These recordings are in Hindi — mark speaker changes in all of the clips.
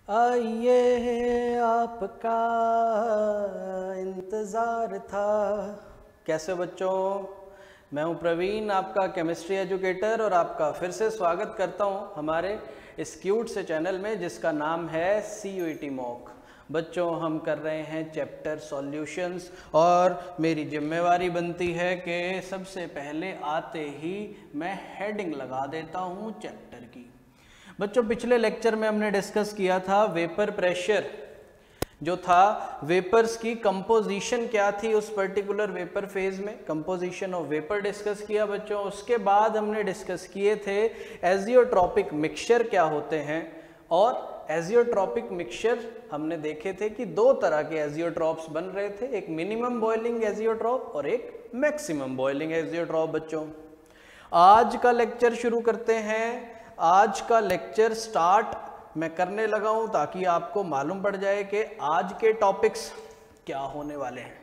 Speaker 1: आइए आपका इंतज़ार था। कैसे बच्चों, मैं हूं प्रवीण, आपका केमिस्ट्री एजुकेटर, और आपका फिर से स्वागत करता हूं हमारे इस क्यूट से चैनल में जिसका नाम है CUET मॉक। बच्चों, हम कर रहे हैं चैप्टर सॉल्यूशंस, और मेरी जिम्मेवारी बनती है कि सबसे पहले आते ही मैं हेडिंग लगा देता हूं चैप्टर की। बच्चों, पिछले लेक्चर में हमने डिस्कस किया था वेपर प्रेशर जो था, वेपर्स की कंपोजिशन क्या थी उस पर्टिकुलर वेपर फेज में, कंपोजिशन ऑफ वेपर डिस्कस किया बच्चों। उसके बाद हमने डिस्कस किए थे एजियोट्रॉपिक मिक्सचर क्या होते हैं, और एजियोट्रॉपिक मिक्सचर हमने देखे थे कि दो तरह के एजियोट्रॉप्स बन रहे थे, एक मिनिमम बॉइलिंग एजियोट्रॉप और एक मैक्सिमम बॉइलिंग एजियोट्रॉप। बच्चों, आज का लेक्चर शुरू करते हैं। आज का लेक्चर स्टार्ट मैं करने लगा हूं ताकि आपको मालूम पड़ जाए कि आज के टॉपिक्स क्या होने वाले हैं।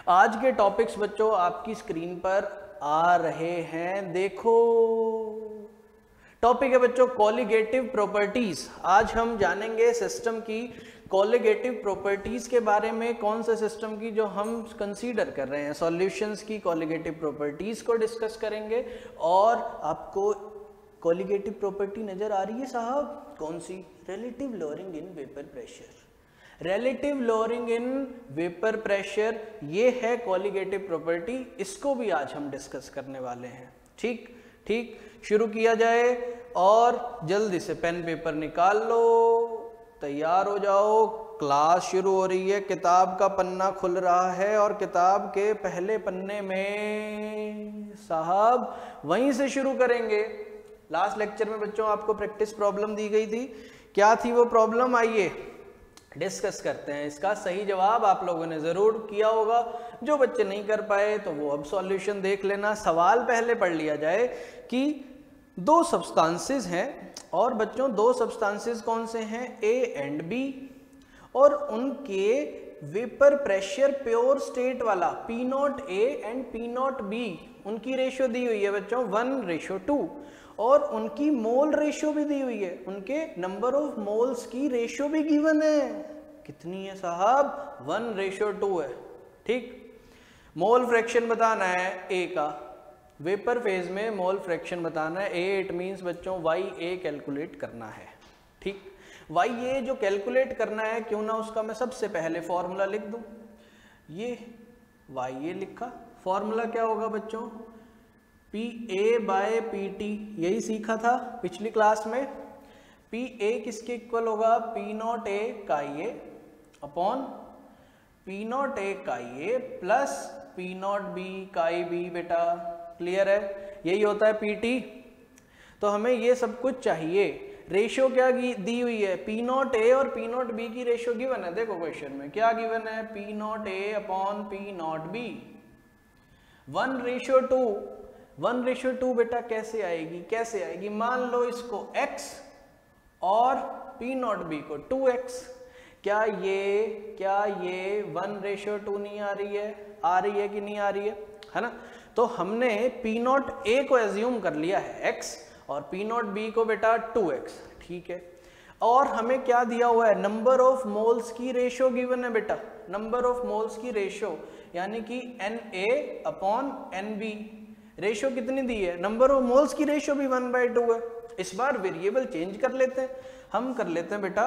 Speaker 1: आज के टॉपिक्स बच्चों आपकी स्क्रीन पर आ रहे हैं, देखो। टॉपिक है बच्चों कोलिगेटिव प्रॉपर्टीज। आज हम जानेंगे सिस्टम की कोलिगेटिव प्रॉपर्टीज के बारे में, कौन से सिस्टम की जो हम कंसीडर कर रहे हैं सॉल्यूशंस की कोलिगेटिव प्रॉपर्टीज को डिस्कस करेंगे। और आपको कोलिगेटिव प्रॉपर्टी नजर आ रही है साहब, कौन सी? Relative lowering in vapour pressure. Relative lowering in vapour pressure, ये है कोलिगेटिव प्रॉपर्टी, इसको भी आज हम डिस्कस करने वाले हैं। ठीक ठीक, शुरू किया जाए, और जल्दी से पेन पेपर निकाल लो, तैयार हो जाओ। क्लास शुरू हो रही है, किताब का पन्ना खुल रहा है, और किताब के पहले पन्ने में साहब वहीं से शुरू करेंगे। लास्ट लेक्चर में बच्चों आपको प्रैक्टिस प्रॉब्लम दी गई थी, क्या थी वो प्रॉब्लम? आइए डिस्कस करते हैं। इसका सही जवाब आप लोगों ने जरूर किया होगा, जो बच्चे नहीं कर पाए तो वो अब सॉल्यूशन देख लेना। सवाल पहले पढ़ लिया जाए कि दो सब्सटेंसेस हैं, और बच्चों दो सब्सटेंसेस कौन से हैं? A एंड B, और उनके वेपर प्रेशर प्योर स्टेट वाला P0A एंड P0B, उनकी रेशियो दी हुई है बच्चों 1:2, और उनकी मोल रेशियो भी दी हुई है, उनके नंबर ऑफ मोल्स की रेशियो भी गिवन है। कितनी है साहब? 1:2 है। ठीक, मोल फ्रैक्शन बताना है A का, वेपर फेज में मोल फ्रैक्शन बताना है A, इट मीन्स बच्चों YA कैलकुलेट करना है। ठीक, YA जो कैलकुलेट करना है, क्यों ना उसका मैं सबसे पहले फॉर्मूला लिख दूं। ये YA लिखा, फॉर्मूला क्या होगा बच्चों? PA/PT, यही सीखा था पिछली क्लास में। PA किसके इक्वल होगा? P0A का ये अपॉन P0A का ये प्लस P0B का B। बेटा क्लियर है? यही होता है PT। तो हमें ये सब कुछ चाहिए। रेशियो क्या दी हुई है? P0A और P0B की रेशियो गिवन है। देखो क्वेश्चन में क्या गिवन है? P0A upon P0B 1:2। 1:2 बेटा कैसे आएगी? कैसे आएगी? मान लो इसको x और P0B को 2x। क्या ये 1:2 नहीं आ रही है? आ रही है कि नहीं आ रही है ना? तो हमने P0A को एज्यूम कर लिया है x, और P0B को बेटा 2x। ठीक है, और हमें क्या दिया हुआ है? नंबर ऑफ मोल्स की रेशियो गिवन है बेटा, नंबर ऑफ मोल्स की रेशियो, यानी कि Na/NB। रेशियो कितनी दी है? नंबर ऑफ मोल्स की रेशियो भी 1/2 है। इस बार वेरिएबल चेंज कर लेते हैं, हम कर लेते हैं बेटा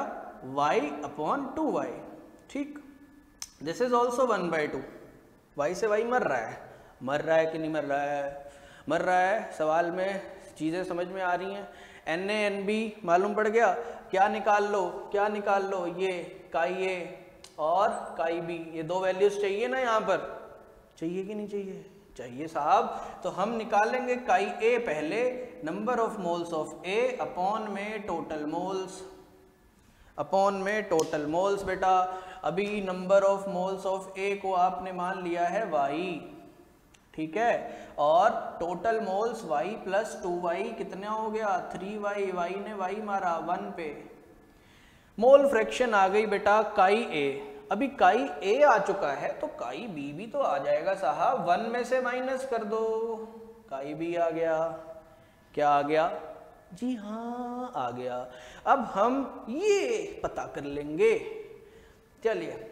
Speaker 1: y/2y। ठीक, दिस इज ऑल्सो 1/2। y से y मर रहा है कि नहीं मर रहा है? मर रहा है। सवाल में चीजें समझ में आ रही हैं। Na/NB मालूम पड़ गया। क्या निकाल लो? ये काई A और काई B, ये दो वैल्यूज चाहिए ना यहाँ पर? चाहिए कि नहीं चाहिए? चाहिए साहब। तो हम निकालेंगे काई A पहले, number of moles of A upon में टोटल मोल्स। बेटा अभी number of moles of A को आपने मान लिया है Y, ठीक है, और टोटल मोल्स Y + 2Y कितना हो गया? 3Y। Y ने Y मारा 1 पे। मोल फ्रैक्शन आ गई बेटा काई A। अभी काई A आ चुका है तो काई B भी तो आ जाएगा साहब, 1 में से माइनस कर दो, काई B आ गया। क्या आ गया? जी हाँ आ गया। अब हम ये पता कर लेंगे। चलिए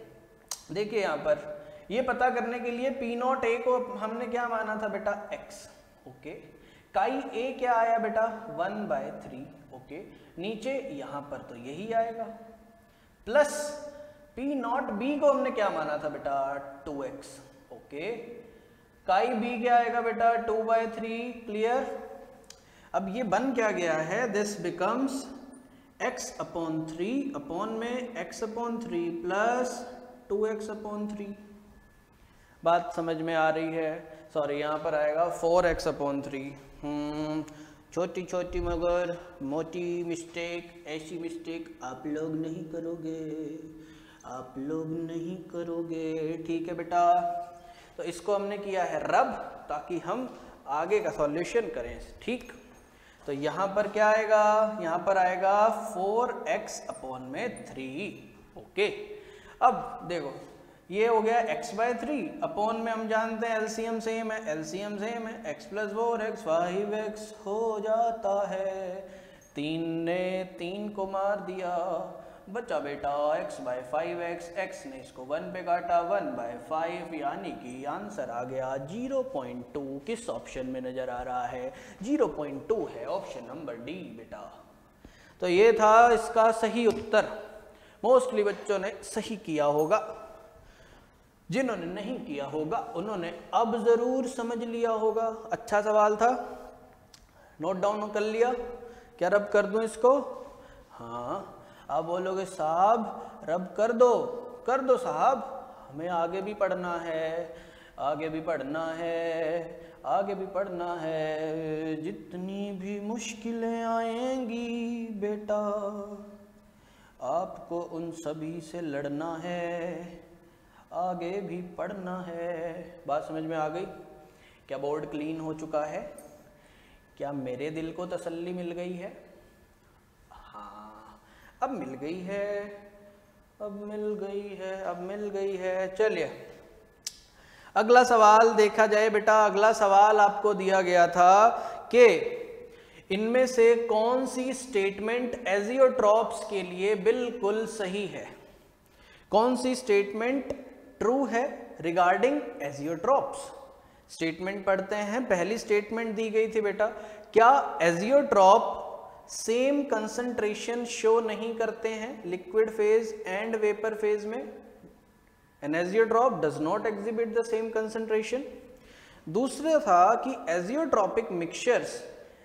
Speaker 1: देखिए यहाँ पर ये पता करने के लिए पी नॉट ए को हमने क्या माना था बेटा x, ओके। काई ए क्या आया बेटा 1/3, ओके। नीचे यहाँ पर तो यही आएगा प्लस पी नॉट बी को हमने क्या माना था बेटा 2x, ओके। काई बी क्या आएगा बेटा 2/3, क्लियर। अब ये बन क्या गया है, दिस बिकम्स x/3 अपॉन में x/3 प्लस 2x/3। बात समझ में आ रही है? सॉरी यहाँ पर आएगा 4x/3। छोटी छोटी मगर मोटी मिस्टेक, ऐसी मिस्टेक आप लोग नहीं करोगे, आप लोग नहीं करोगे, ठीक है बेटा। तो इसको हमने किया है रब ताकि हम आगे का सॉल्यूशन करें, ठीक। तो यहाँ पर क्या आएगा, यहाँ पर आएगा 4x/3, ओके। अब देखो ये हो गया x/3 अपॉन में हम जानते हैं एलसीएम सेम है, एलसीएम सेम है, x + 4x 5x हो जाता है। 3 ने 3 को मार दिया, बचा बेटा x/5x, x ने इसको 1 पे काटा 1/5, यानी कि आंसर आ गया 0.2। किस ऑप्शन में नजर आ रहा है? 0.2 है, ऑप्शन नंबर डी बेटा। तो ये था इसका सही उत्तर। मोस्टली बच्चों ने सही किया होगा, जिन्होंने नहीं किया होगा उन्होंने अब जरूर समझ लिया होगा। अच्छा सवाल था, नोट डाउन कर लिया? क्या रब कर दूं इसको? हाँ, अब बोलोगे साहब रब कर दो साहब, हमें आगे भी पढ़ना है, आगे भी पढ़ना है, आगे भी पढ़ना है। जितनी भी मुश्किलें आएंगी बेटा आपको उन सभी से लड़ना है, आगे भी पढ़ना है। बात समझ में आ गई? क्या बोर्ड क्लीन हो चुका है? क्या मेरे दिल को तसल्ली मिल गई है? हाँ, अब मिल गई है, अब मिल गई है, अब मिल गई है। चलिए अगला सवाल देखा जाए बेटा। अगला सवाल आपको दिया गया था कि इनमें से कौन सी स्टेटमेंट एजियोट्रॉप्स के लिए बिल्कुल सही है? कौन सी स्टेटमेंट ट्रू है रिगार्डिंग एजियोट्रॉप्स? स्टेटमेंट पढ़ते हैं। पहली स्टेटमेंट दी गई थी बेटा, क्या एजियोट्रॉप सेम कंसंट्रेशन शो नहीं करते हैं liquid phase and vapour phase में? An azeotrope does not exhibit the same concentration. दूसरा था कि azeotropic mixtures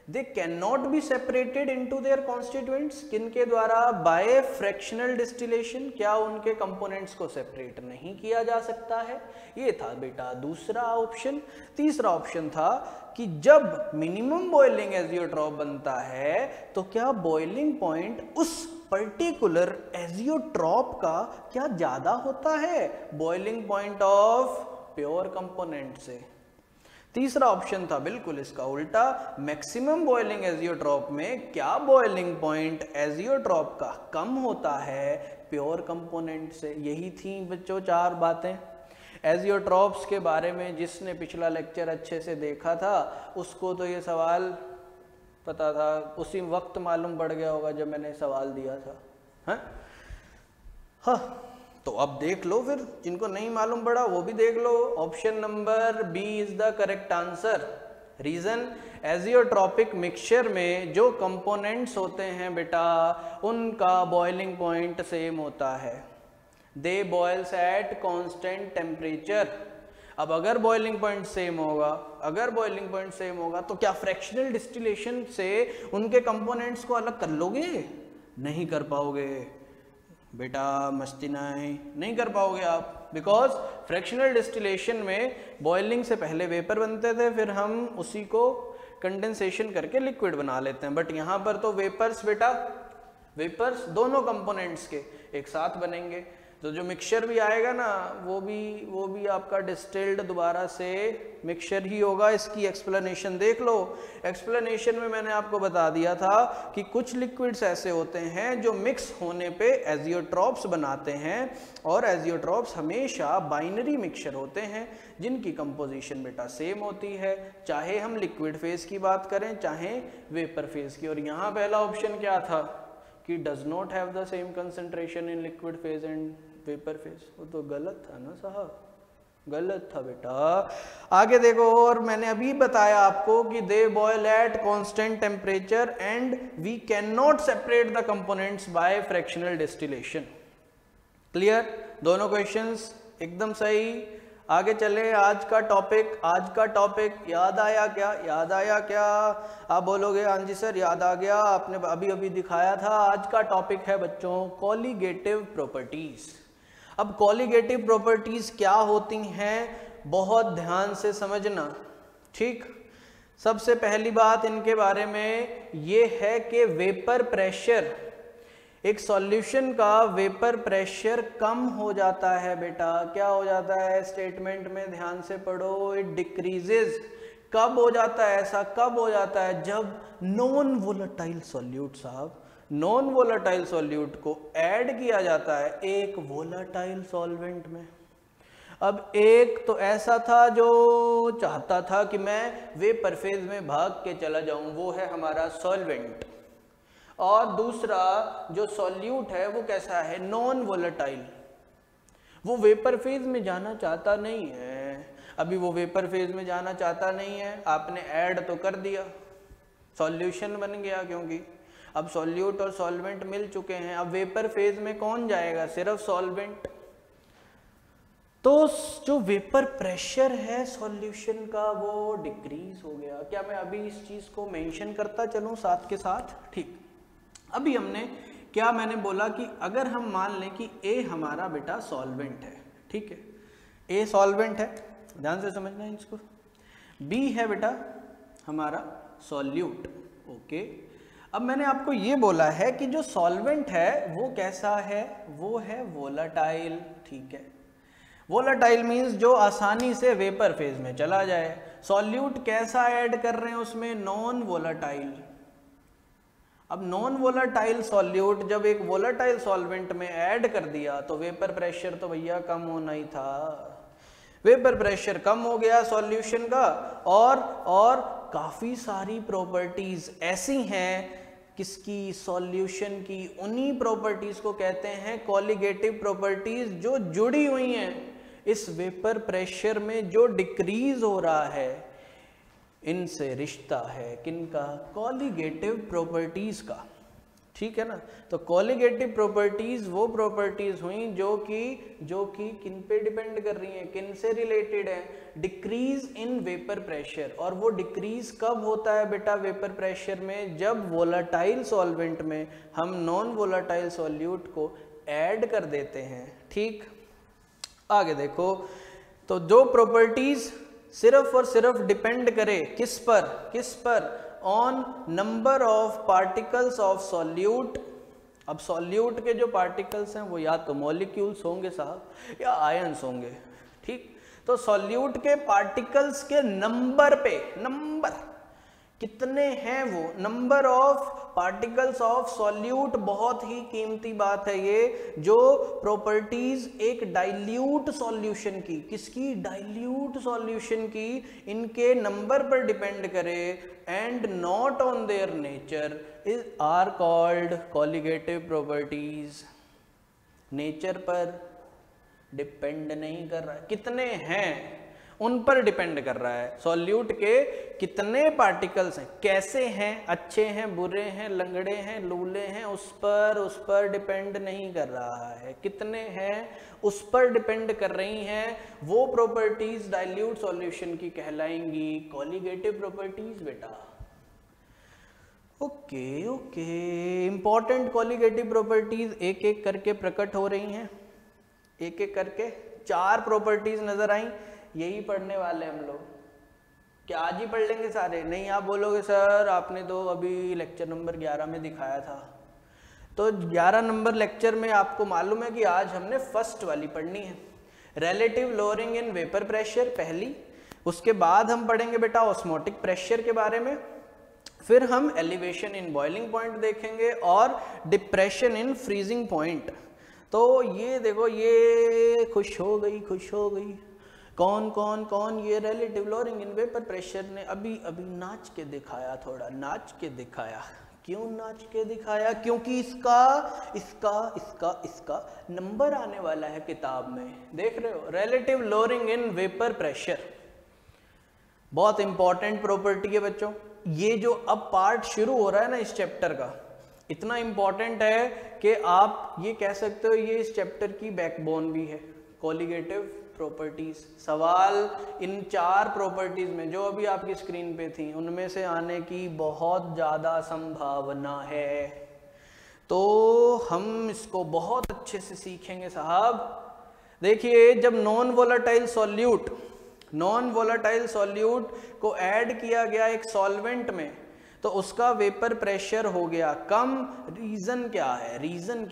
Speaker 1: they can not be separated into their constituents, किनके द्वारा? बाय फ्रैक्शनल डिस्टिलेशन, क्या उनके कंपोनेंट्स को सेपरेट नहीं किया जा सकता है? ये था बेटा दूसरा ऑप्शन। तीसरा ऑप्शन था कि जब मिनिमम बॉइलिंग एजियोट्रॉप बनता है तो क्या बॉइलिंग पॉइंट उस पर्टिकुलर एजियोट्रॉप का क्या ज्यादा होता है boiling point of pure component से? तीसरा ऑप्शन था बिल्कुल इसका उल्टा, मैक्सिमम बॉइलिंग एजियोट्रॉप में क्या बॉइलिंग पॉइंट एजियोट्रॉप का कम होता है प्योर कंपोनेंट से। यही थी बच्चों 4 बातें एजियोट्रॉप्स के बारे में। जिसने पिछला लेक्चर अच्छे से देखा था उसको तो ये सवाल पता था, उसी वक्त मालूम पड़ गया होगा जब मैंने सवाल दिया था। हाँ, तो अब देख लो फिर, जिनको नहीं मालूम पड़ा वो भी देख लो। Option number B is the correct answer. Reason, azeotropic mixture में जो कंपोनेंट्स होते हैं बेटा उनका बॉइलिंग पॉइंट सेम होता है, दे बॉइल्स एट कांस्टेंट टेम्परेचर। अब अगर बॉइलिंग पॉइंट सेम होगा, अगर बॉइलिंग पॉइंट सेम होगा तो क्या फ्रैक्शनल डिस्टिलेशन से उनके कंपोनेंट्स को अलग कर लोगे? नहीं कर पाओगे बेटा, मस्ती नहीं कर पाओगे आप, बिकॉज फ्रैक्शनल डिस्टिलेशन में बॉइलिंग से पहले वेपर बनते थे, फिर हम उसी को कंडेंसेशन करके लिक्विड बना लेते हैं। बट यहाँ पर तो वेपर्स बेटा, वेपर्स दोनों कंपोनेंट्स के एक साथ बनेंगे। तो जो मिक्सचर भी आएगा ना वो भी आपका डिस्टिल्ड दोबारा से मिक्सचर ही होगा। इसकी एक्सप्लेनेशन देख लो। एक्सप्लेनेशन में मैंने आपको बता दिया था कि कुछ लिक्विड्स ऐसे होते हैं जो मिक्स होने पे एजियोट्रॉप्स बनाते हैं, और एजियोट्रॉप्स हमेशा बाइनरी मिक्सचर होते हैं जिनकी कंपोजिशन बेटा सेम होती है, चाहे हम लिक्विड फेज की बात करें चाहे वेपर फेज की। और यहाँ पहला ऑप्शन क्या था कि does not have the same concentration in liquid phase and vapour phase. वो तो गलत था ना साहब, गलत था बेटा। आगे देखो, और मैंने अभी बताया आपको कि they boil at constant temperature and we can not separate the components by fractional distillation. Clear? दोनों क्वेश्चंस एकदम सही। आगे चले, आज का टॉपिक याद आया क्या? याद आया क्या? आप बोलोगे हाँ जी सर याद आ गया, आपने अभी अभी दिखाया था। आज का टॉपिक है बच्चों कॉलीगेटिव प्रॉपर्टीज। अब कॉलीगेटिव प्रॉपर्टीज क्या होती हैं बहुत ध्यान से समझना, ठीक। सबसे पहली बात इनके बारे में ये है कि वेपर प्रेशर, एक सॉल्यूशन का वेपर प्रेशर कम हो जाता है बेटा। क्या हो जाता है? स्टेटमेंट में ध्यान से पढ़ो, इट डिक्रीजेज। कब हो जाता है ऐसा? कब हो जाता है? जब नॉन वोलेटाइल सॉल्यूट साहब, नॉन वोलेटाइल सॉल्यूट को ऐड किया जाता है एक वोलेटाइल सॉल्वेंट में। अब एक तो ऐसा था जो चाहता था कि मैं वेपर फेज में भाग के चला जाऊं, वो है हमारा सॉल्वेंट। और दूसरा जो सॉल्यूट है वो कैसा है? नॉन वोलेटाइल, वो वेपर फेज में जाना चाहता नहीं है। अभी वो वेपर फेज में जाना चाहता नहीं है, आपने ऐड तो कर दिया, सॉल्यूशन बन गया, क्योंकि अब सॉल्यूट और सॉल्वेंट मिल चुके हैं। अब वेपर फेज में कौन जाएगा? सिर्फ सॉल्वेंट। तो जो वेपर प्रेशर है सॉल्यूशन का वो डिक्रीज हो गया। क्या मैं अभी इस चीज को मेंशन करता चलूं साथ के साथ? ठीक। अभी हमने क्या मैंने बोला कि अगर हम मान लें कि ए हमारा बेटा सॉल्वेंट है, ठीक है, ए सॉल्वेंट है, ध्यान से समझना है इसको। बी है बेटा हमारा सॉल्यूट, ओके। अब मैंने आपको ये बोला है कि जो सॉल्वेंट है वो कैसा है? वो है वोलेटाइल, ठीक है। वोलेटाइल मीन्स जो आसानी से वेपर फेज में चला जाए। सॉल्यूट कैसा ऐड कर रहे हैं उसमें? Non volatile. अब नॉन वोलेटाइल सॉल्यूट जब एक वोलेटाइल सॉल्वेंट में ऐड कर दिया तो वेपर प्रेशर तो भैया कम होना ही था। वेपर प्रेशर कम हो गया सॉल्यूशन का, और काफी सारी प्रॉपर्टीज ऐसी हैं किसकी? सॉल्यूशन की। उन्हीं प्रॉपर्टीज को कहते हैं कॉलीगेटिव प्रॉपर्टीज, जो जुड़ी हुई हैं इस वेपर प्रेशर में जो डिक्रीज हो रहा है, इनसे रिश्ता है किनका? कॉलीगेटिव प्रॉपर्टीज का, ठीक है ना। तो कॉलीगेटिव प्रॉपर्टीज वो प्रॉपर्टीज हुई जो कि किन पे डिपेंड कर रही हैं, किन से रिलेटेड है? Decrease in vapour pressure. और वो डिक्रीज कब होता है बेटा वेपर प्रेशर में? जब वोलेटाइल सॉल्वेंट में हम नॉन वोलेटाइल सॉल्यूट को ऐड कर देते हैं, ठीक। आगे देखो, तो जो प्रॉपर्टीज सिर्फ और सिर्फ डिपेंड करे किस पर? On number of particles of solute. अब सॉल्यूट के जो पार्टिकल्स हैं वो या तो मॉलिक्यूल्स होंगे साहब या आयंस होंगे, ठीक। तो सॉल्यूट के पार्टिकल्स के नंबर पे, नंबर कितने हैं वो, number of particles of solute, बहुत ही कीमती बात है ये। जो प्रॉपर्टीज एक डाइल्यूट सॉल्यूशन की, किसकी? डाइल्यूट सॉल्यूशन की, इनके नंबर पर डिपेंड करे and not on their nature is are called colligative properties. Nature पर डिपेंड नहीं कर रहा है, कितने हैं उन पर डिपेंड कर रहा है। सॉल्यूट के कितने पार्टिकल्स हैं, कैसे हैं, अच्छे हैं, बुरे हैं, लंगड़े हैं, लूले हैं, उस पर डिपेंड नहीं कर रहा है। कितने हैं उस पर डिपेंड कर रही हैं। वो प्रॉपर्टीज डाइल्यूट सॉल्यूशन की कहलाएंगी कॉलीगेटिव प्रॉपर्टीज बेटा। ओके, इंपॉर्टेंट कॉलीगेटिव प्रॉपर्टीज एक एक करके प्रकट हो रही हैं, एक एक करके 4 प्रॉपर्टीज नजर आई। यही पढ़ने वाले हम लोग। क्या आज ही पढ़ लेंगे सारे? नहीं, आप बोलोगे सर आपने तो अभी लेक्चर नंबर 11 में दिखाया था। तो 11 नंबर लेक्चर में आपको मालूम है कि आज हमने फर्स्ट वाली पढ़नी है, relative lowering in vapour pressure पहली, उसके बाद हम पढ़ेंगे बेटा ऑस्मोटिक प्रेशर के बारे में, फिर हम एलिवेशन इन बॉइलिंग पॉइंट देखेंगे और डिप्रेशन इन फ्रीजिंग पॉइंट। तो ये देखो, ये खुश हो गई कौन कौन कौन, ये relative lowering in vapour pressure ने अभी नाच के दिखाया, थोड़ा नाच के दिखाया। क्यों नाच के दिखाया? क्योंकि इसका नंबर आने वाला है किताब में, देख रहे हो, relative lowering in vapour pressure, बहुत इंपॉर्टेंट प्रॉपर्टी है बच्चों। ये जो अब पार्ट शुरू हो रहा है ना इस चैप्टर का, इतना इंपॉर्टेंट है कि आप ये कह सकते हो ये इस चैप्टर की बैकबोन भी है, कोलिगेटिव प्रॉपर्टीज। सवाल इन 4 प्रॉपर्टीज में जो अभी आपकी स्क्रीन पे थी उनमें से आने की बहुत ज़्यादा संभावना है, तो हम इसको बहुत अच्छे से सीखेंगे साहब। देखिए, जब नॉन वोलेटाइल सॉल्यूट को ऐड किया गया एक सॉल्वेंट में तो उसका वेपर प्रेशर हो गया कम। रीजन क्या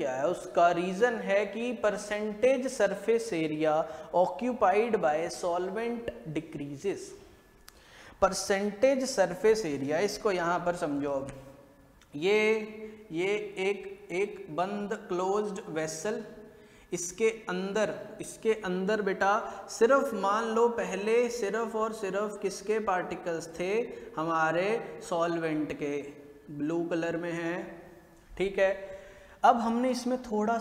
Speaker 1: है उसका? रीजन है कि percentage surface area occupied by solvent decreases. Percentage surface area, इसको यहां पर समझो। अब ये एक बंद क्लोज्ड वेसल, इसके अंदर बेटा सिर्फ मान लो पहले सिर्फ और सिर्फ किसके पार्टिकल्स थे? हमारे सॉल्वेंट के, ब्लू कलर में है, ठीक है। अब हमने इसमें थोड़ा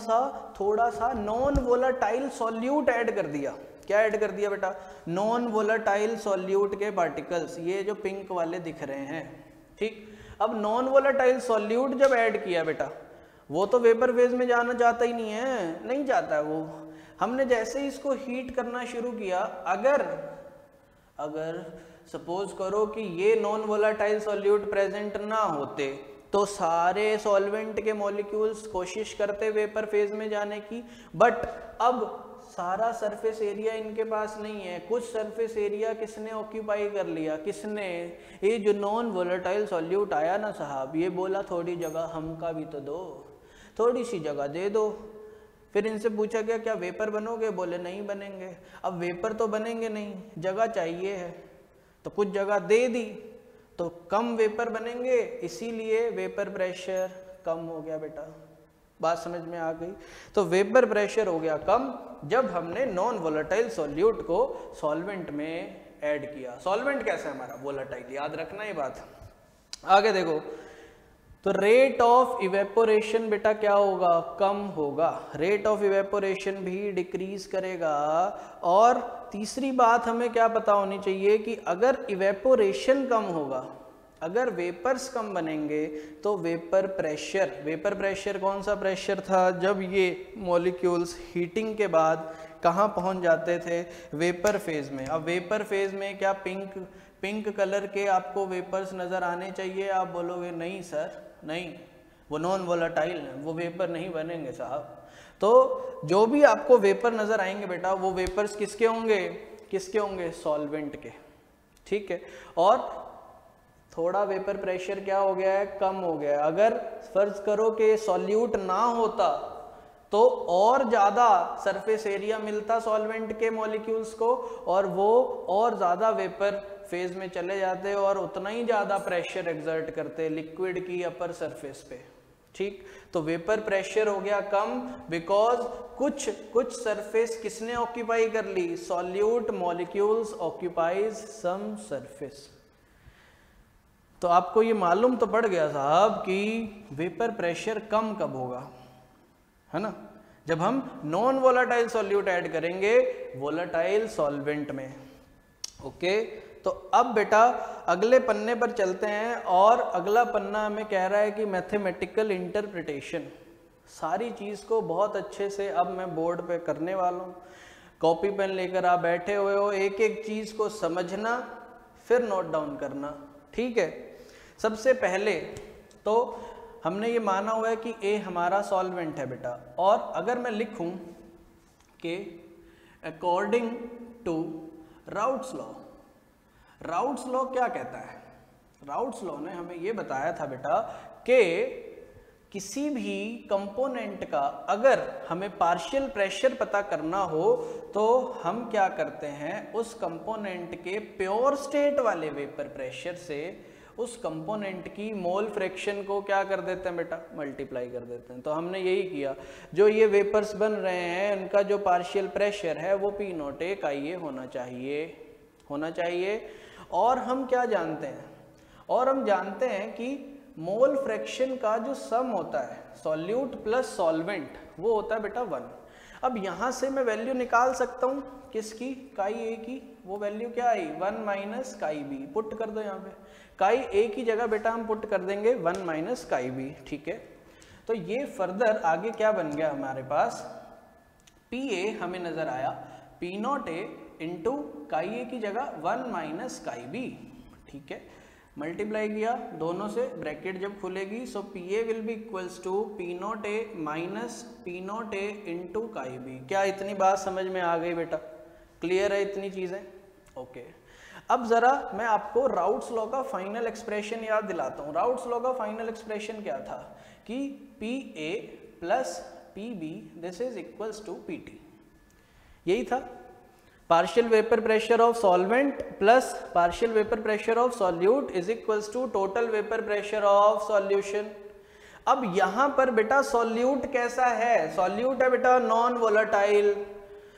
Speaker 1: सा नॉन वोलेटाइल सॉल्यूट ऐड कर दिया। क्या ऐड कर दिया बेटा? नॉन वोलेटाइल सॉल्यूट के पार्टिकल्स, ये जो पिंक वाले दिख रहे हैं, ठीक। अब नॉन वोलेटाइल सॉल्यूट जब ऐड किया बेटा, वो तो वेपर फेज में जाना चाहता ही नहीं जाता है वो। हमने जैसे ही इसको हीट करना शुरू किया, अगर सपोज करो कि ये नॉन वोलेटाइल सॉल्यूट प्रेजेंट ना होते तो सारे सॉल्वेंट के मॉलिक्यूल्स कोशिश करते वेपर फेज में जाने की, बट अब सारा सरफेस एरिया इनके पास नहीं है। कुछ सरफेस एरिया किसने ऑक्यूपाई कर लिया? किसने? ये जो नॉन वोलेटाइल सॉल्यूट आया ना साहब, ये बोला थोड़ी जगह हमका भी तो दो, थोड़ी सी जगह दे दो। फिर इनसे पूछा गया क्या वेपर बनोगे? बोले नहीं बनेंगे। अब वेपर तो बनेंगे नहीं, जगह चाहिए है, तो कुछ जगह दे दी तो कम वेपर बनेंगे, इसीलिए वेपर प्रेशर कम हो गया बेटा। बात समझ में आ गई? तो वेपर प्रेशर हो गया कम जब हमने नॉन वोलेटाइल सॉल्यूट को सॉल्वेंट में ऐड किया। सॉल्वेंट कैसा है हमारा? वोलेटाइल, याद रखना ये बात। आगे देखो, तो रेट ऑफ इवेपोरेशन बेटा क्या होगा? कम होगा। रेट ऑफ इवेपोरेशन भी डिक्रीज करेगा। और तीसरी बात हमें क्या पता होनी चाहिए कि अगर इवेपोरेशन कम होगा, अगर वेपर्स कम बनेंगे तो वेपर प्रेशर कौन सा प्रेशर था? जब ये मॉलिक्यूल्स हीटिंग के बाद कहाँ पहुँच जाते थे? वेपर फेज में। अब वेपर फेज में क्या पिंक कलर के आपको वेपर्स नज़र आने चाहिए? आप बोलोगे नहीं सर, नहीं, वो नॉन वोलेटाइल है, वो वेपर नहीं बनेंगे साहब। तो जो भी आपको वेपर नज़र आएंगे बेटा, वो वेपर्स किसके होंगे? सॉल्वेंट के, ठीक है। और थोड़ा वेपर प्रेशर क्या हो गया है? कम हो गया है। अगर फर्ज करो कि सॉल्यूट ना होता तो और ज़्यादा सरफेस एरिया मिलता सॉल्वेंट के मॉलिक्यूल्स को, और वो और ज़्यादा वेपर फेज में चले जाते और उतना ही ज़्यादा प्रेशर एक्सर्ट करते लिक्विड की अपर सरफेस पे, ठीक। तो वेपर प्रेशर हो गया कम बिकॉज कुछ सरफेस किसने ऑक्यूपाई कर ली? सॉल्यूट मॉलिक्यूल्स ऑक्यूपाइज सम सरफेस। तो आपको ये मालूम तो पड़ गया साहब कि वेपर प्रेशर कम कब होगा, है ना? जब हम नॉन वोलेटाइल सॉल्यूट ऐड करेंगे वोलेटाइल सॉल्वेंट में। ओके, तो अब बेटा अगले पन्ने पर चलते हैं, और अगला पन्ना हमें कह रहा है कि मैथमेटिकल इंटरप्रिटेशन। सारी चीज़ को बहुत अच्छे से अब मैं बोर्ड पे करने वाला हूँ। कॉपी पेन लेकर आप बैठे हुए हो, एक एक चीज़ को समझना फिर नोट डाउन करना, ठीक है। सबसे पहले तो हमने ये माना हुआ है कि ए हमारा सॉल्वेंट है बेटा, और अगर मैं लिखूं कि अकॉर्डिंग टू राउट्स लॉ क्या कहता है? राउट्स लॉ ने हमें ये बताया था बेटा कि किसी भी कंपोनेंट का अगर हमें पार्शियल प्रेशर पता करना हो तो हम क्या करते हैं, उस कंपोनेंट के प्योर स्टेट वाले वेपर प्रेशर से उस कंपोनेंट की मोल फ्रैक्शन को क्या कर देते हैं बेटा, मल्टीप्लाई कर देते हैं। तो हमने यही किया, जो ये वेपर्स बन रहे हैं उनका जो पार्शियल प्रेशर है वो P नॉट ए IA होना चाहिए। और हम क्या जानते हैं, और हम जानते हैं कि मोल फ्रैक्शन का जो सम होता है सॉल्यूट प्लस सॉल्वेंट वो होता है बेटा 1। अब यहाँ से मैं वैल्यू निकाल सकता हूँ किसकी, काई ए की, वो वैल्यू क्या आई 1 माइनस काई बी, पुट कर दो यहाँ पे, काई ए की जगह बेटा हम पुट कर देंगे 1 माइनस काई बी, ठीक है। तो ये फर्दर आगे क्या बन गया हमारे पास, पी ए हमें नजर आया पी नॉट ए इंटू काई ए की जगह 1 माइनस काई बी, ठीक है, मल्टीप्लाई किया दोनों से, ब्रैकेट जब खुलेगी so p a will be equals to P naught A minus P naught A into chi b. क्या इतनी बात समझ में आ गई बेटा, क्लियर है इतनी चीजें, ओके। अब जरा मैं आपको राउट्स लॉ का फाइनल एक्सप्रेशन याद दिलाता हूँ। राउट्स लॉ का फाइनल एक्सप्रेशन क्या था कि P A plus P B this is equals to P T, यही था, partial vapour pressure of solvent plus partial vapour pressure of solute is equals to total vapour pressure of solution. अब यहां पर बेटा सॉल्यूट कैसा है, सॉल्यूट है बेटा नॉन वोलेटाइल।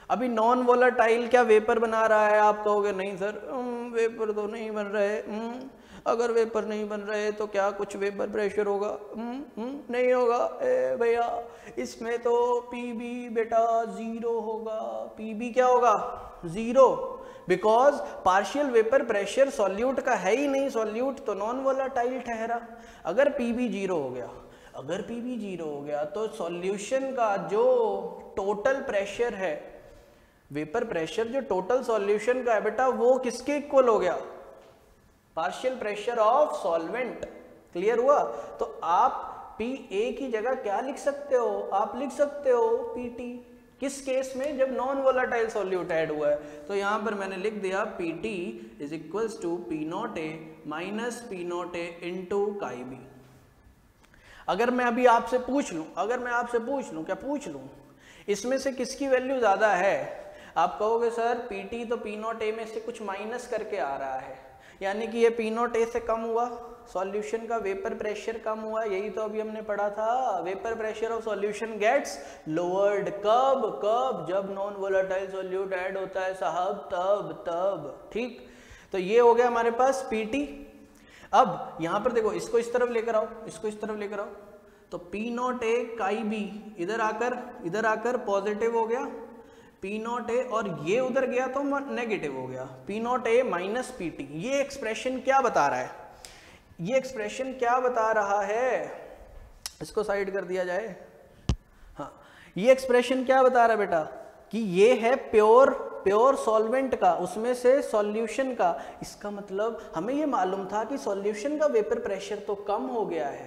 Speaker 1: अभी नॉन वोलेटाइल क्या वेपर बना रहा है, आप कहोगे नहीं सर वेपर तो नहीं बन रहे, अगर वेपर नहीं बन रहे तो क्या कुछ वेपर प्रेशर होगा, नहीं होगा भैया, इसमें तो पीबी बेटा 0 होगा, पीबी क्या होगा 0, because partial vapour pressure solute का है ही नहीं, सॉल्यूट तो नॉन वोलेटाइल ठहरा। अगर पीबी 0 हो गया, अगर पीबी 0 हो गया तो सॉल्यूशन का जो टोटल प्रेशर है, वेपर प्रेशर जो टोटल सॉल्यूशन का है बेटा वो किसके इक्वल हो गया, partial pressure of solvent. Clear हुआ? तो आप पी ए की जगह क्या लिख सकते हो, आप लिख सकते हो पी टी, किस केस में, जब नॉन वोलेटाइल सॉल्यूट ऐड हुआ है। तो यहां पर मैंने लिख दिया P T is equals to P naught A minus P naught A into chi B. अगर मैं अभी आपसे पूछ लूं, अगर मैं आपसे पूछ लूं, क्या पूछ लूं, इसमें से किसकी वैल्यू ज्यादा है, आप कहोगे सर पी टी तो पी नॉट ए में से कुछ माइनस करके आ रहा है, यानी कि ये पी नॉट ए से कम हुआ, सॉल्यूशन का वेपर प्रेशर कम हुआ, यही तो अभी हमने पढ़ा था, vapour pressure of solution gets lowered. कब कब, जब नॉन वोलेटाइल सॉल्यूट ऐड होता है साहब, तब, ठीक। तो ये हो गया हमारे पास पीटी। अब यहां पर देखो, इसको इस तरफ लेकर आओ, इसको इस तरफ लेकर आओ, तो पी नॉट ए काई बी इधर आकर पॉजिटिव हो गया, पी नॉट ए, और ये उधर गया तो नेगेटिव हो गया, पी नॉट ए माइनस पी टी। ये एक्सप्रेशन क्या बता रहा है, ये एक्सप्रेशन क्या बता रहा है, इसको साइड कर दिया जाए, हाँ, ये एक्सप्रेशन क्या बता रहा है बेटा, कि ये है प्योर सॉल्वेंट का, उसमें से सॉल्यूशन का। इसका मतलब हमें ये मालूम था कि सॉल्यूशन का वेपर प्रेशर तो कम हो गया है,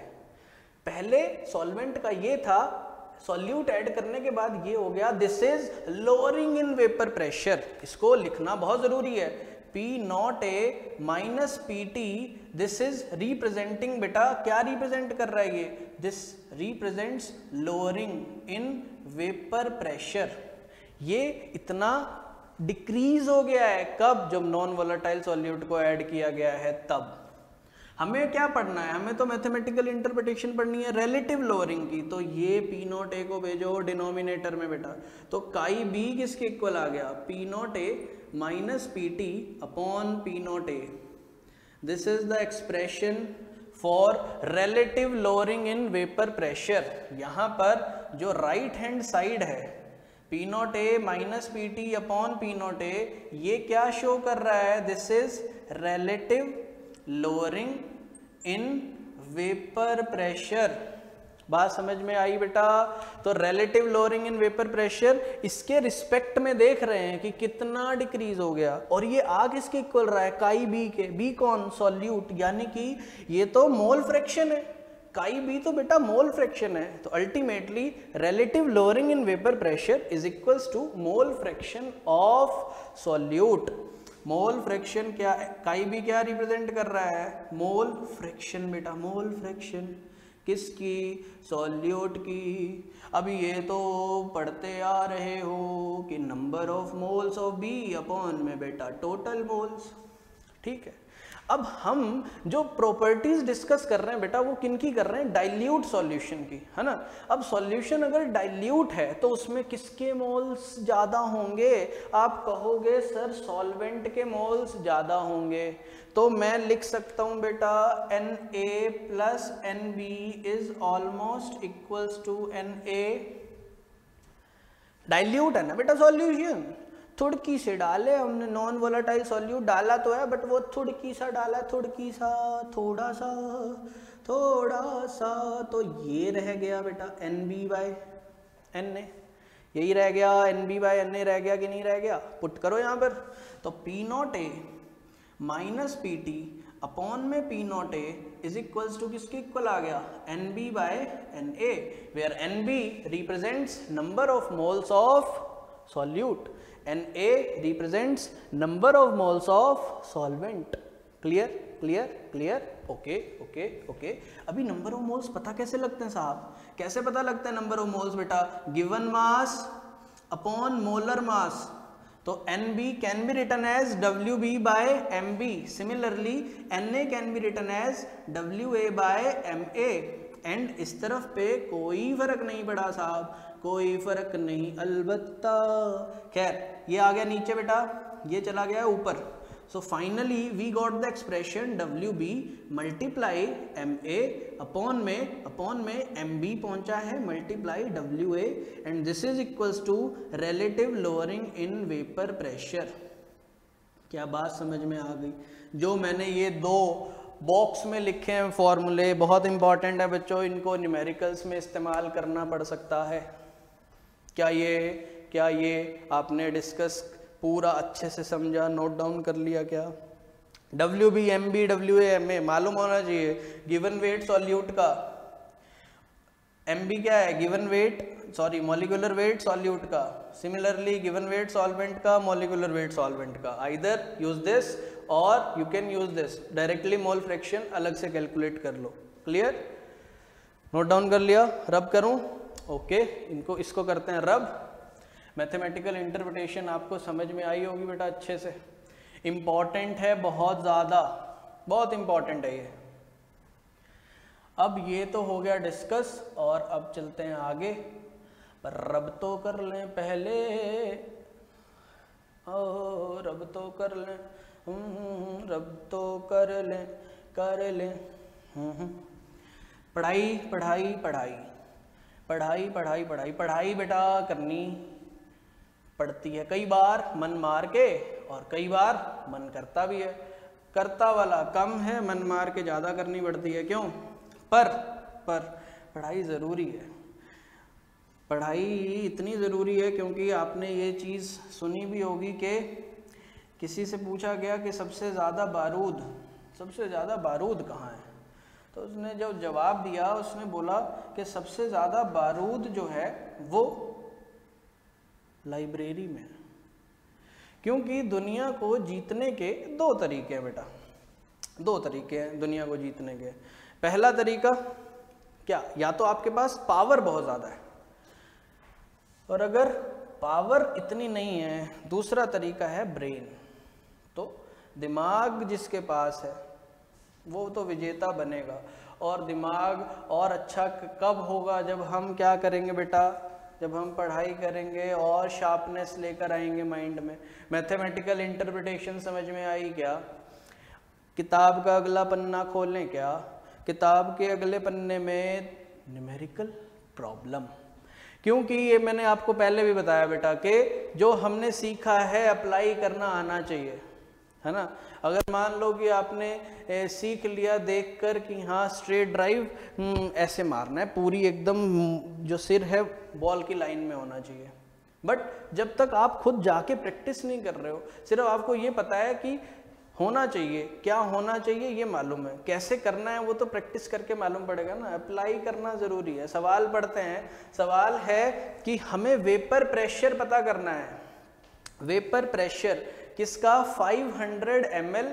Speaker 1: पहले सॉल्वेंट का ये था, सॉल्यूट ऐड करने के बाद ये हो गया, this is lowering in vapour pressure. इसको लिखना बहुत जरूरी है, P naught A minus P T, this is representing बेटा, क्या रिप्रेजेंट कर रहा है ये, this represents lowering in vapour pressure. ये इतना डिक्रीज हो गया है, कब, जब नॉन वोलेटाइल सॉल्यूट को ऐड किया गया है तब। हमें क्या पढ़ना है, हमें तो मैथमेटिकल इंटरप्रिटेशन पढ़नी है रिलेटिव लोअरिंग की। तो ये पी नॉट ए को भेजो डिनोमिनेटर में बेटा, तो काई बी किसके इक्वल आ गया, P naught A minus P T upon P naught A. This is the expression for relative lowering in vapour pressure. यहां पर जो राइट हैंड साइड है, पी नॉट ए minus P T upon P naught ए, ये क्या शो कर रहा है, this is relative lowering in vapour pressure. बात समझ में आई बेटा? तो relative lowering in vapour pressure, इसके रिस्पेक्ट में देख रहे हैं कि कितना डिक्रीज हो गया, और ये आ किसके इक्वल रहा है, काई बी के। बी कौन, सॉल्यूट, यानी कि ये तो मोल फ्रैक्शन है, काई बी तो बेटा मोल फ्रैक्शन है। तो ultimately relative lowering in vapour pressure is equals to mole fraction of solute. Mole fraction क्या, काई बी क्या रिप्रेजेंट कर रहा है, मोल फ्रैक्शन बेटा, मोल फ्रैक्शन किसकी? सॉल्यूट की। अभी ये तो पढ़ते आ रहे हो कि number of moles of B upon में बेटा टोटल मोल्स, ठीक है। अब हम जो प्रॉपर्टीज डिस्कस कर रहे हैं बेटा वो किनकी कर रहे हैं? डाइल्यूट सॉल्यूशन की, है ना। अब सॉल्यूशन अगर डाइल्यूट है तो उसमें किसके मोल्स ज़्यादा होंगे? आप कहोगे सर सॉल्वेंट के मोल्स ज़्यादा होंगे, तो मैं लिख सकता हूँ बेटा Na plus Nb is almost equals to Na। Dilute है ना बेटा सॉल्यूशन, थुड़की से डाले हमने, नॉन वोलेटाइल सॉल्यूट डाला तो है बट वो थुड़की सा डाला, थुड़की सा, थोड़ा सा, थोड़ा सा, तो ये रह गया बेटा Nb/Na, यही रह गया, Nb/Na रह गया कि नहीं रह गया? पुट करो यहाँ पर, तो P0A माइनस Pt अपॉन में P0A इज इक्वल्स टू किसके इक्वल आ गया? Nb/Na, where Nb represents number of moles of solute, Na represents number of moles of solvent। Clear clear clear, okay okay okay. अभी नंबर ऑफ मोल्स पता कैसे लगते हैं साहब? कैसे पता लगता है नंबर ऑफ मोल्स बेटा? Given mass upon molar mass, तो Nb can be written as Wb/Mb, similarly Na can be written as Wa/Ma, and इस तरफ पे कोई फर्क नहीं पड़ा साहब, कोई फर्क नहीं अलबत्ता। खैर ये आ गया नीचे बेटा, ये चला गया ऊपर। So finally we got the expression Wb multiply Ma upon में Mb पहुंचा है multiply Wa, and this is equals to relative lowering in vapour pressure. क्या बात समझ में आ गई? जो मैंने ये दो बॉक्स में लिखे हैं फॉर्मूले, बहुत इंपॉर्टेंट है बच्चों, इनको न्यूमेरिकल्स में इस्तेमाल करना पड़ सकता है। क्या ये आपने डिस्कस पूरा अच्छे से समझा, नोट डाउन कर लिया क्या? Wb Mb Wa Ma मालूम होना चाहिए। गिवन वेट सॉल्यूट का, Mb क्या है? Given weight, sorry molecular weight solute का, सिमिलरली गिवन वेट सॉल्वेंट का, मॉलिक्यूलर वेट सॉल्वेंट का। आइदर यूज दिस और you can use this, directly mole fraction अलग से कैलकुलेट कर लो। क्लियर? नोट डाउन कर लिया? रब करूं? ओके, इसको करते हैं रब। मैथमेटिकल इंटरप्रिटेशन आपको समझ में आई होगी बेटा अच्छे से, इम्पॉर्टेंट है बहुत ज़्यादा, बहुत इम्पॉर्टेंट है ये। अब ये तो हो गया डिस्कस, और अब चलते हैं आगे, पर रब तो कर लें पहले, ओ रब तो कर लें, रब तो कर लें पढ़ाई पढ़ाई पढ़ाई पढ़ाई पढ़ाई पढ़ाई पढ़ाई बेटा करनी पड़ती है, कई बार मन मार के और कई बार मन करता भी है। करता वाला कम है, मन मार के ज़्यादा करनी पड़ती है। क्यों? पर पढ़ाई ज़रूरी है। पढ़ाई इतनी ज़रूरी है क्योंकि आपने ये चीज़ सुनी भी होगी कि किसी से पूछा गया कि सबसे ज़्यादा बारूद कहाँ है, तो उसने जो जवाब दिया उसने बोला कि सबसे ज़्यादा बारूद जो है वो लाइब्रेरी में है। क्योंकि दुनिया को जीतने के दो तरीके हैं बेटा, दो तरीके हैं दुनिया को जीतने के। पहला तरीका क्या? या तो आपके पास पावर बहुत ज़्यादा है, और अगर पावर इतनी नहीं है, दूसरा तरीका है ब्रेन। तो दिमाग जिसके पास है वो तो विजेता बनेगा। और दिमाग और अच्छा कब होगा? जब हम क्या करेंगे बेटा? जब हम पढ़ाई करेंगे और शार्पनेस लेकर आएंगे माइंड में। मैथमेटिकल इंटरप्रिटेशन समझ में आई क्या? किताब का अगला पन्ना खोलें क्या? किताब के अगले पन्ने में न्यूमेरिकल प्रॉब्लम। क्योंकि ये मैंने आपको पहले भी बताया बेटा कि जो हमने सीखा है अप्लाई करना आना चाहिए, है ना। अगर मान लो कि आपने सीख लिया देखकर कि हाँ स्ट्रेट ड्राइव ऐसे मारना है, पूरी एकदम जो सिर है बॉल की लाइन में होना चाहिए, बट जब तक आप खुद जाके प्रैक्टिस नहीं कर रहे हो, सिर्फ आपको ये पता है कि होना चाहिए, क्या होना चाहिए ये मालूम है, कैसे करना है वो तो प्रैक्टिस करके मालूम पड़ेगा ना। अप्लाई करना ज़रूरी है। सवाल पढ़ते हैं, सवाल है कि हमें वेपर प्रेशर पता करना है। वेपर प्रेशर किसका? 500 ml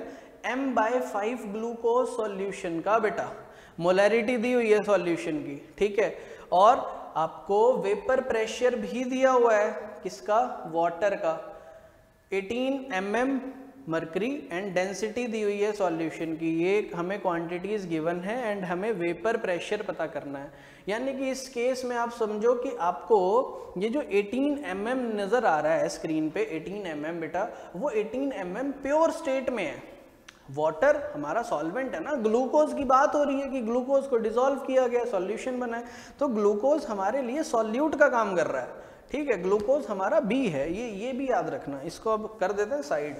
Speaker 1: M/5 ग्लूकोज सॉल्यूशन का बेटा। मोलैरिटी दी हुई है सॉल्यूशन की, ठीक है, और आपको वेपर प्रेशर भी दिया हुआ है, किसका, वाटर का, 18 mm मर्करी, एंड डेंसिटी दी हुई है सॉल्यूशन की। ये हमें क्वांटिटीज गिवन है एंड हमें वेपर प्रेशर पता करना है। यानी कि इस केस में आप समझो कि आपको ये जो 18 mm नजर आ रहा है स्क्रीन पे, 18 mm बेटा, वो 18 mm प्योर स्टेट में है। वाटर हमारा सॉल्वेंट है ना, ग्लूकोज की बात हो रही है कि ग्लूकोज को डिसॉल्व किया गया, सॉल्यूशन बना है, तो ग्लूकोज हमारे लिए सॉल्यूट का काम कर रहा है, ठीक है। ग्लूकोज हमारा बी है, ये भी याद रखना। इसको अब कर देते हैं साइड,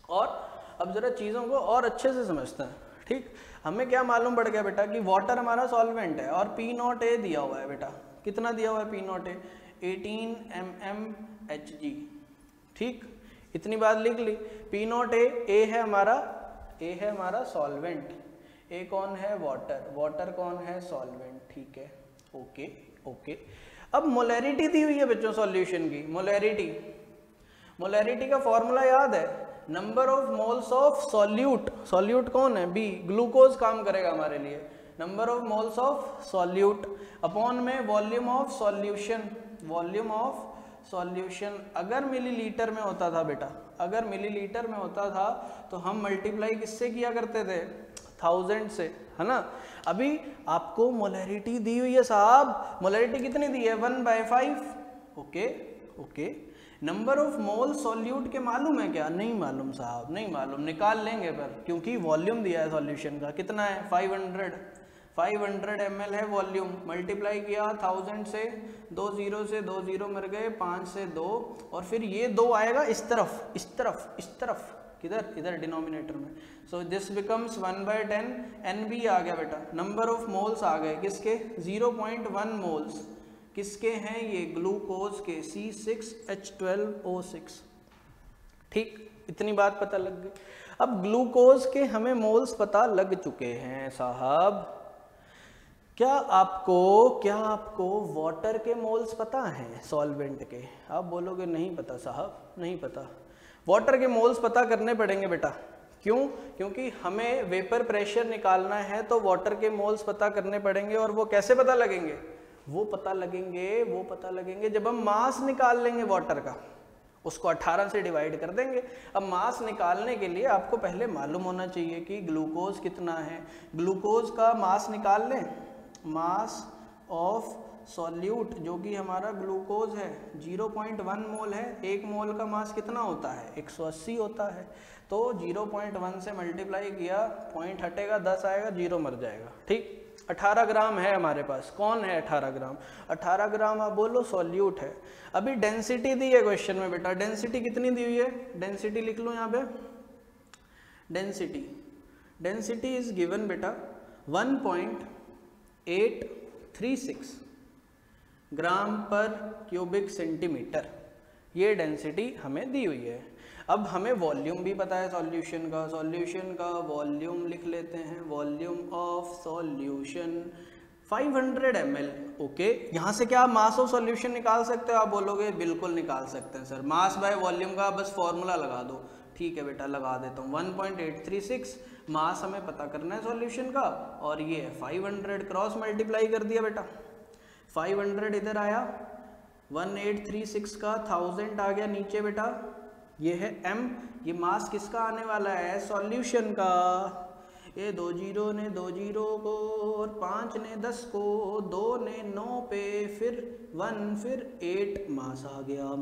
Speaker 1: और अब जरा चीज़ों को और अच्छे से समझते हैं, ठीक। हमें क्या मालूम पड़ गया बेटा कि वाटर हमारा सॉल्वेंट है और P0A दिया हुआ है बेटा, कितना दिया हुआ है P0A, 18 mmHg, ठीक, इतनी बात लिख ली। P0A ए है हमारा सॉल्वेंट, ए कौन है, वाटर, वाटर कौन है, सॉल्वेंट, ठीक है, ओके ओके। अब मोलैरिटी दी हुई है बच्चों सॉल्यूशन की, मोलैरिटी का फॉर्मूला याद है, number of moles of solute, solute कौन है, बी, ग्लूकोज काम करेगा हमारे लिए, number of moles of solute upon में volume of solution, volume of solution. अगर मिलीलीटर में होता था बेटा, अगर मिलीलीटर में होता था तो हम मल्टीप्लाई किससे किया करते थे, 1000 से, है ना। अभी आपको मोलैरिटी दी हुई है साहब, मोलैरिटी कितनी दी है, 1/5, okay okay. Number of mole solute के मालूम है क्या, नहीं मालूम साहब, नहीं मालूम, निकाल लेंगे पर, क्योंकि वॉल्यूम दिया है सॉल्यूशन का, कितना है, 500 ml है वॉल्यूम, मल्टीप्लाई किया 1000 से, 2 0 से 2 0 मर गए, 5 से 2, और फिर ये 2 आएगा इस तरफ, किधर, इधर डिनोमिनेटर में, सो दिस बिकम्स 1/10, NB आ गया बेटा, नंबर ऑफ मोल्स आ गए, किसके, 0.1 मोल्स, किसके हैं ये, ग्लूकोज के, C6H12O6, ठीक, इतनी बात पता लग गई। अब ग्लूकोज के हमें मोल्स पता लग चुके हैं साहब, क्या आपको वाटर के मोल्स पता हैं सॉल्वेंट के, आप बोलोगे नहीं पता साहब, नहीं पता, वाटर के मोल्स पता करने पड़ेंगे बेटा, क्यों, क्योंकि हमें वेपर प्रेशर निकालना है तो वाटर के मोल्स पता करने पड़ेंगे, और वो कैसे पता लगेंगे, वो पता लगेंगे जब हम मास निकाल लेंगे वाटर का, उसको 18 से डिवाइड कर देंगे। अब मास निकालने के लिए आपको पहले मालूम होना चाहिए कि ग्लूकोज कितना है, ग्लूकोज का मास निकाल लें, मास ऑफ सॉल्यूट जो कि हमारा ग्लूकोज है 0.1 मोल है, 1 मोल का मास कितना होता है, 180 होता है, तो 0.1 से मल्टीप्लाई किया, पॉइंट हटेगा, 10 आएगा, 0 मर जाएगा, ठीक। 18 ग्राम है हमारे पास, कौन है 18 ग्राम, 18 ग्राम आप बोलो सॉल्यूट है। अभी डेंसिटी दी है क्वेश्चन में बेटा, डेंसिटी कितनी दी हुई है, डेंसिटी लिख लो यहाँ पे, डेंसिटी इज गिवन बेटा 1.836 ग्राम पर क्यूबिक सेंटीमीटर, ये डेंसिटी हमें दी हुई है। अब हमें वॉल्यूम भी पता है सॉल्यूशन का वॉल्यूम लिख लेते हैं, volume of solution 500 ml, okay. यहाँ से क्या मास ऑफ सॉल्यूशन निकाल सकते हो, आप बोलोगे बिल्कुल निकाल सकते हैं सर, मास बाय वॉल्यूम का बस फॉर्मूला लगा दो, ठीक है बेटा लगा देता हूँ, 1.836 मास हमें पता करना है सॉल्यूशन का, और ये 500 क्रॉस मल्टीप्लाई कर दिया बेटा, 500 इधर आया, 1836 का 1000 आ गया नीचे बेटा, ये है m, ये मास किसका आने वाला है, सॉल्यूशन का, ये 2 0 ने 2 0 को, और 5 ने 10 को, 2 ने 9 पे, फिर 1, फिर 8, मास आ गया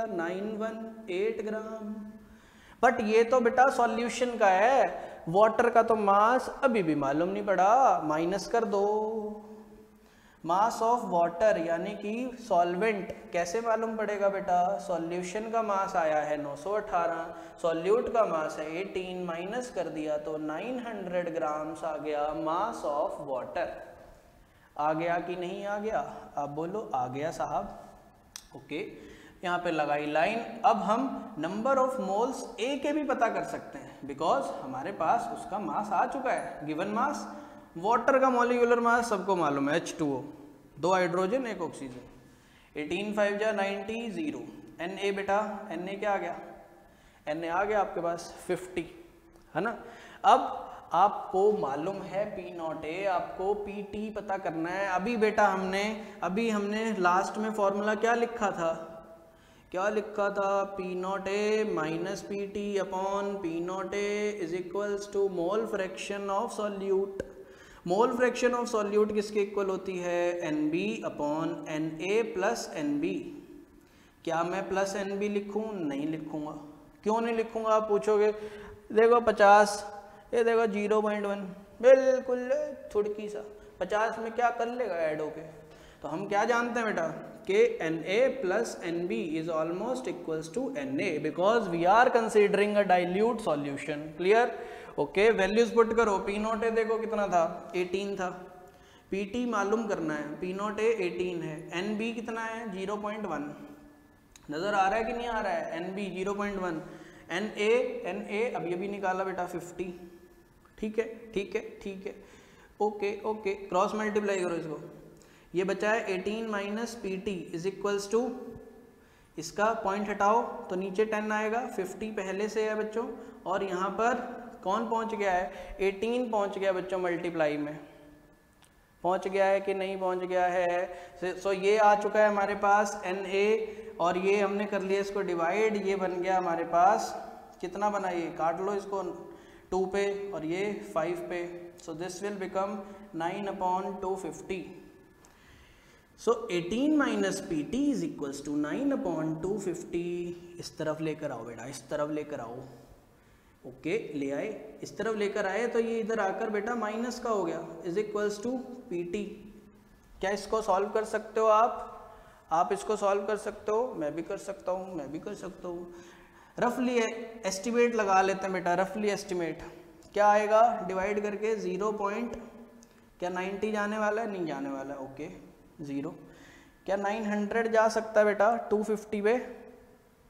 Speaker 1: 918 ग्राम। बट ये तो बेटा सॉल्यूशन का है, वाटर का तो मास अभी भी मालूम नहीं पड़ा, माइनस कर दो। मास ऑफ वाटर यानी कि सॉल्वेंट कैसे मालूम पड़ेगा बेटा, सॉल्यूशन का मास आया है 918, सॉल्यूट का मास है 18, माइनस कर दिया तो 900 ग्राम्स आ गया मास ऑफ वाटर। आ गया कि नहीं आ गया, आप बोलो आ गया साहब, ओके। यहाँ पे लगाई लाइन। अब हम नंबर ऑफ मोल्स ए के भी पता कर सकते हैं, बिकॉज हमारे पास उसका मास आ चुका है, गिवन मास। वाटर का मॉलिक्यूलर मास सबको मालूम है, H2O, 2 हाइड्रोजन 1 ऑक्सीजन, 18 5 जा 90 0, Na बेटा, Na क्या आ गया, Na आ गया आपके पास 50, है ना। अब आपको मालूम है पी नॉट ए, आपको पी टी पता करना है। अभी बेटा हमने लास्ट में फॉर्मूला क्या लिखा था, P naught A minus P T upon P naught A is equals to mole fraction of solute. Mole fraction of solute किसके इक्वल होती है, N B upon N A plus N B. क्या मैं प्लस एन बी लिखूँ, नहीं लिखूँगा। क्यों नहीं लिखूँगा आप पूछोगे, देखो 50, ये देखो 0.1, बिल्कुल थोड़ी सा 50 में क्या कर लेगा ऐड होके। तो हम क्या जानते हैं बेटा कि N A plus N B is almost equals to N A, because we are considering a dilute solution. Clear, okay. Values put करो, पी नॉट ए देखो कितना था, 18 था। पी टी मालूम करना है, पी नॉट ए 18 है, एन बी कितना है 0.1, नजर आ रहा है कि नहीं आ रहा है, एन बी 0.1, एन ए अभी अभी निकाला बेटा 50। ठीक है, ओके, क्रॉस मल्टीप्लाई करो इसको, ये बचा है 18 minus P T is equals to, इसका पॉइंट हटाओ तो नीचे 10 आएगा, 50 पहले से है बच्चों, और यहाँ पर कौन पहुँच गया है, 18 पहुँच गया बच्चों, मल्टीप्लाई में पहुँच गया है कि नहीं पहुँच गया है। सो ये आ चुका है हमारे पास एन ए, और ये हमने कर लिया इसको डिवाइड, ये बन गया हमारे पास, कितना बना, ये काट लो इसको 2 पे और ये 5 पे। So this will become 9/250। So 18 minus P T is equals to 9/250। इस तरफ लेकर आओ बेटा, इस तरफ लेकर आओ, ओके ले आए, इस तरफ लेकर आए तो ये इधर आकर बेटा माइनस का हो गया, is equals to P T. क्या इसको सॉल्व कर सकते हो आप इसको सॉल्व कर सकते हो, मैं भी कर सकता हूँ। रफली एस्टिमेट लगा लेते हैं बेटा, रफली एस्टिमेट क्या आएगा, डिवाइड करके 0. क्या 90 जाने वाला है, नहीं जाने वाला है, ओके 0। क्या 900 जा सकता है बेटा 250 पे,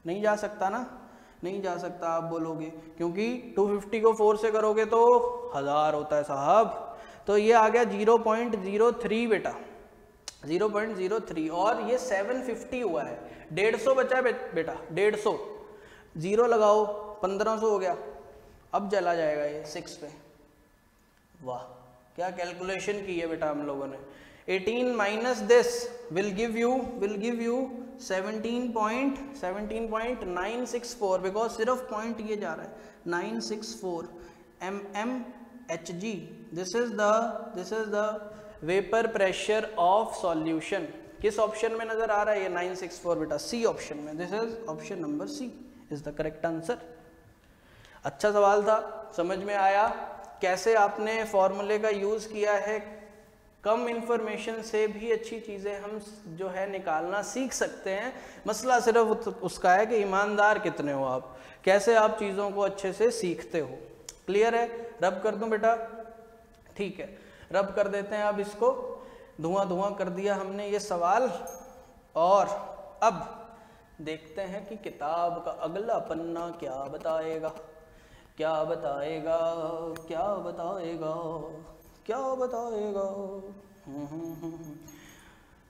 Speaker 1: नहीं जा सकता ना, नहीं जा सकता आप बोलोगे, क्योंकि 250 को 4 से करोगे तो 1000 होता है साहब। तो ये आ गया 0.03 बेटा, 0.03, और ये 750 हुआ है, 150 बचा है बेटा, 150, 0 लगाओ 1500 हो गया, अब चला जाएगा ये 6 पे। वाह, क्या कैलकुलेशन की है बेटा हम लोगों ने। 18 minus this will give you 17.964, because सिर्फ पॉइंट ये जा रहा है 964 mmHg। This is the vapour pressure of solution. किस ऑप्शन में नजर आ रहा है ये 964 बेटा, सी ऑप्शन में। This is option number C is the correct answer. अच्छा सवाल था, समझ में आया कैसे आपने फॉर्मूले का यूज किया है। कम इंफॉर्मेशन से भी अच्छी चीज़ें हम जो है निकालना सीख सकते हैं। मसला सिर्फ उसका है कि ईमानदार कितने हो आप, कैसे आप चीज़ों को अच्छे से सीखते हो। क्लियर है, रब कर दूं बेटा, ठीक है रब कर देते हैं। अब इसको धुआं कर दिया हमने ये सवाल, और अब देखते हैं कि किताब का अगला पन्ना क्या बताएगा।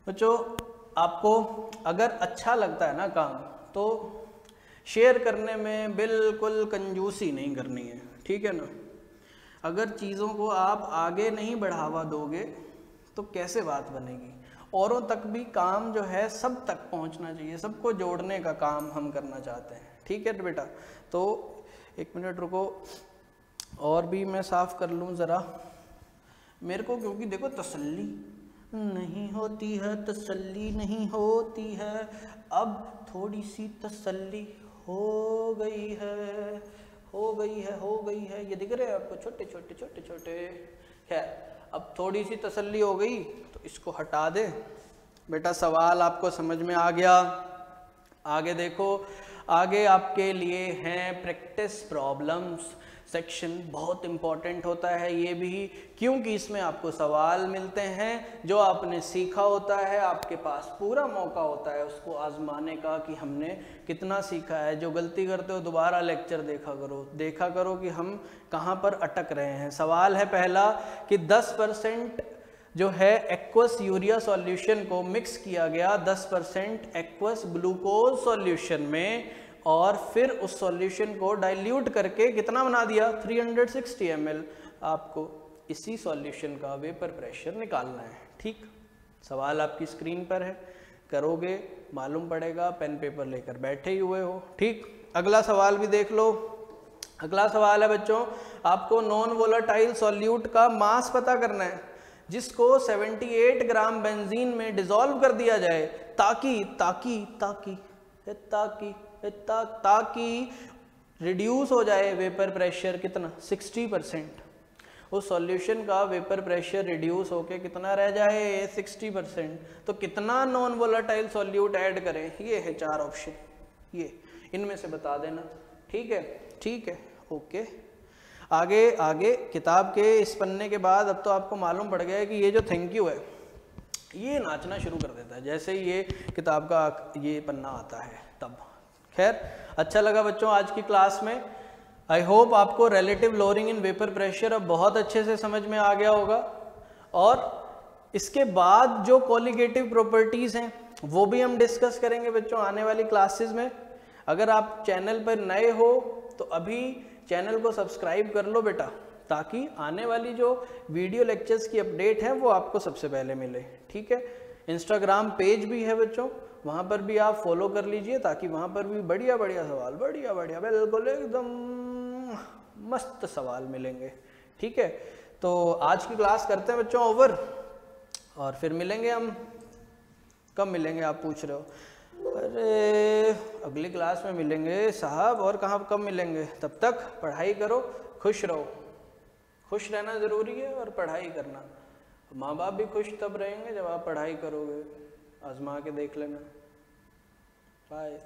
Speaker 1: बच्चों, आपको अगर अच्छा लगता है ना काम तो शेयर करने में बिल्कुल कंजूसी नहीं करनी है, ठीक है ना। अगर चीज़ों को आप आगे नहीं बढ़ावा दोगे तो कैसे बात बनेगी। औरों तक भी काम जो है सब तक पहुंचना चाहिए, सबको जोड़ने का काम हम करना चाहते हैं, ठीक है बेटा। तो 1 मिनट रुको, और भी मैं साफ कर लूँ ज़रा मेरे को, क्योंकि देखो तसल्ली नहीं होती है। अब थोड़ी सी तसल्ली हो गई है। ये दिख रहे हैं आपको छोटे। खैर, अब थोड़ी सी तसल्ली हो गई तो इसको हटा दे बेटा। सवाल आपको समझ में आ गया। आगे देखो, आगे आपके लिए हैं प्रैक्टिस प्रॉब्लम्स सेक्शन। बहुत इंपॉर्टेंट होता है ये भी, क्योंकि इसमें आपको सवाल मिलते हैं जो आपने सीखा होता है। आपके पास पूरा मौका होता है उसको आजमाने का कि हमने कितना सीखा है। जो गलती करते हो दोबारा लेक्चर देखा करो कि हम कहाँ पर अटक रहे हैं। सवाल है पहला कि 10% जो है एक्वस यूरिया सॉल्यूशन को मिक्स किया गया 10% एक्वस ग्लूकोज सॉल्यूशन में, और फिर उस सॉल्यूशन को डाइल्यूट करके कितना बना दिया 360 ml। आपको इसी सॉल्यूशन का वेपर प्रेशर निकालना है। ठीक, सवाल आपकी स्क्रीन पर है, करोगे मालूम पड़ेगा, पेन पेपर लेकर बैठे ही हुए हो। ठीक, अगला सवाल भी देख लो। अगला सवाल है बच्चों, आपको नॉन वोलेटाइल सॉल्यूट का मास पता करना है जिसको 78 ग्राम बेंजीन में डिसॉल्व कर दिया जाए ताकि रिड्यूस हो जाए वेपर प्रेशर कितना 60%। उस सॉल्यूशन का वेपर प्रेशर रिड्यूस होके कितना रह जाए 60%। तो कितना नॉन वोलेटाइल सॉल्यूट ऐड करें, ये है 4 ऑप्शन, ये इनमें से बता देना। ठीक है, ठीक है, ओके। आगे आगे किताब के इस पन्ने के बाद अब तो आपको मालूम पड़ गया है कि ये जो थैंक यू है ये नाचना शुरू कर देता है जैसे ये किताब का ये पन्ना आता है तब। खैर, अच्छा लगा बच्चों आज की क्लास में। आई होप आपको relative lowering in vapour pressure अब बहुत अच्छे से समझ में आ गया होगा। और इसके बाद जो कॉलिगेटिव प्रॉपर्टीज़ हैं वो भी हम डिस्कस करेंगे बच्चों आने वाली क्लासेस में। अगर आप चैनल पर नए हो तो अभी चैनल को सब्सक्राइब कर लो बेटा, ताकि आने वाली जो वीडियो लेक्चर्स की अपडेट है वो आपको सबसे पहले मिले। ठीक है, इंस्टाग्राम पेज भी है बच्चों, वहाँ पर भी आप फॉलो कर लीजिए ताकि वहाँ पर भी बढ़िया बढ़िया सवाल, बढ़िया बढ़िया बिल्कुल एकदम मस्त सवाल मिलेंगे। ठीक है, तो आज की क्लास करते हैं बच्चों ओवर, और फिर मिलेंगे हम। कब मिलेंगे आप पूछ रहे हो? अरे अगली क्लास में मिलेंगे साहब, और कहाँ कब मिलेंगे? तब तक पढ़ाई करो, खुश रहो। खुश रहना ज़रूरी है और पढ़ाई करना। माँ बाप भी खुश तब रहेंगे जब आप पढ़ाई करोगे। आजमा के देख लेना। बाय।